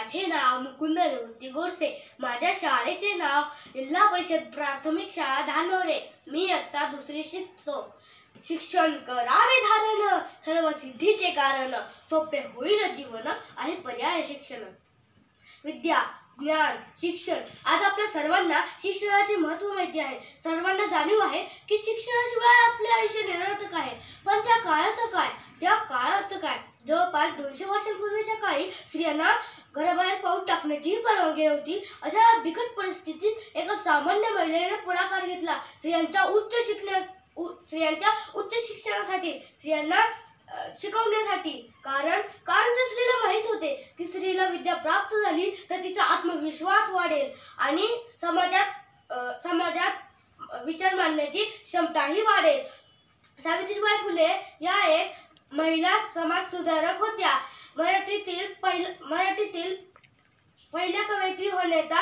माझे नाव मुकुंद निवृत्ती गोडसे. माझ्या शाळेचे नाव जिल्हा परिषद प्राथमिक शाळा धानोरे. मी इयत्ता दुसरी शिकतो. शिक्षण करावे धारण, सर्व सिद्धीचे कारण. सोपे होईल जीवन आहे पर्याय शिक्षण. विद्या, ज्ञान, शिक्षण. आज आपल्या सर्वांना शिक्षणाचे महत्त्व माहिती आहे. सर्वांना जाणीव आहे की शिक्षणाशिवाय आपले आयुष्य निरर्थक आहे. पण त्या काळाचं काय? त्या काळाचं काय? जवळपास 200 वर्षांपूर्वीच्या काळी स्त्रियांना घराबाहेर पाऊल टाकण्याची परवानगी नव्हती. अशा बिकट परिस्थितीत एका सामान्य महिलेने पुढाकार घेतला स्त्रियांच्या उच्च शिक्षणासाठी, स्त्रियांना शिकवण्यासाठी. कारण त्या स्त्रीला माहित होते की स्त्रीला विद्या प्राप्त झाली तर तिचा आत्मविश्वास वाढेल आणि समाजात विचार मांडण्याची क्षमताही वाढेल. सावित्रीबाई फुले या एक महिला समाज सुधारक होत्या. मराठीतील पहिल्या कवयित्री होण्याचा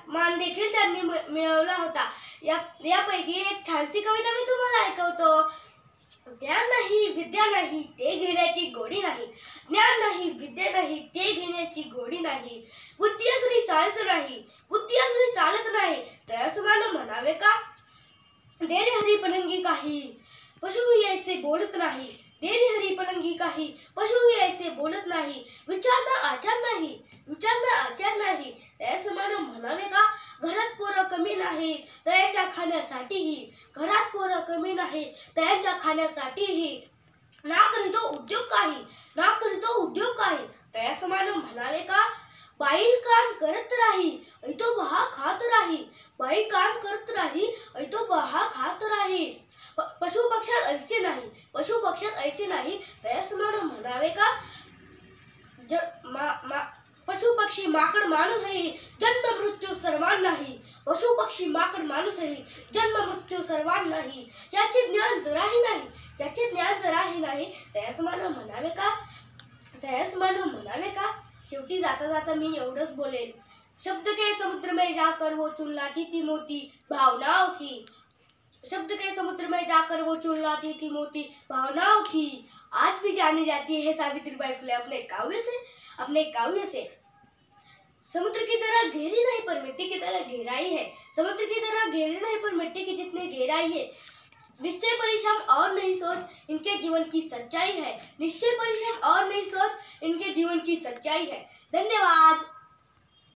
मान देखील त्यांनी मिळवला होता. यापैकी एक छानशी कविता मी तुम्हाला ऐकवतो. ज्ञान नाही विद्या नाही ते घेण्याची गोडी नाही. ज्ञान नाही विद्या नाही ते घेण्याची गोडी नाही. बुद्धी असूनही चालत नाही, बुद्धी असूनही चालत नाही तयासमान म्हणावे का. देरी हरी पलंगी काही पशु यायचे बोलत नाही. देरी हरी पलंगी काही पशु यायचे बोलत नाही. विचारना आचार नाही तयासमान म्हणावे का. घरात पोरं कमी नाही त्यांच्या खाण्यासाठीही. घरात पोरं कमी नाही त्यांच्या खाण्यासाठीही. ना करीतो उद्योग काही तयासमान म्हणावे का. बाईल काम करत राही ऐतो बहा खात राही. बाईल काम करत राही ऐतो बहा खात राही. पशु पक्षात ऐसे नाही तयासमान म्हणावे का. पशु पक्षी माकड माणूसही जन्म मृत्यू सर्वांनाही. पशु पक्षी माकड माणूसही जन्म मृत्यू सर्वांनाही. याचे ज्ञान जराही नाही तयासमान म्हणावे का. शेवटी जाता जाता मी एवढंच बोलेन. शब्द के समुद्र में जाकर वो चुन लाती थी मोती भावनाओं की. शब्द के समुद्र में जाकर वो चुन लाती थी मोती भावनाओं की. आज भी जानी जाती है सावित्रीबाई फुले अपने काव्य से. समुद्र की तरह गहरी नहीं पर मिट्टी की तरह गहराई है. समुद्र की तरह गहरी नहीं पर मिट्टी की जितनी गहराई है. निश्चय परिश्रम और नई सोच इनके जीवन की सच्चाई है. निश्चय परिश्रम और नई सोच इनके जीवन की सच्चाई है. धन्यवाद.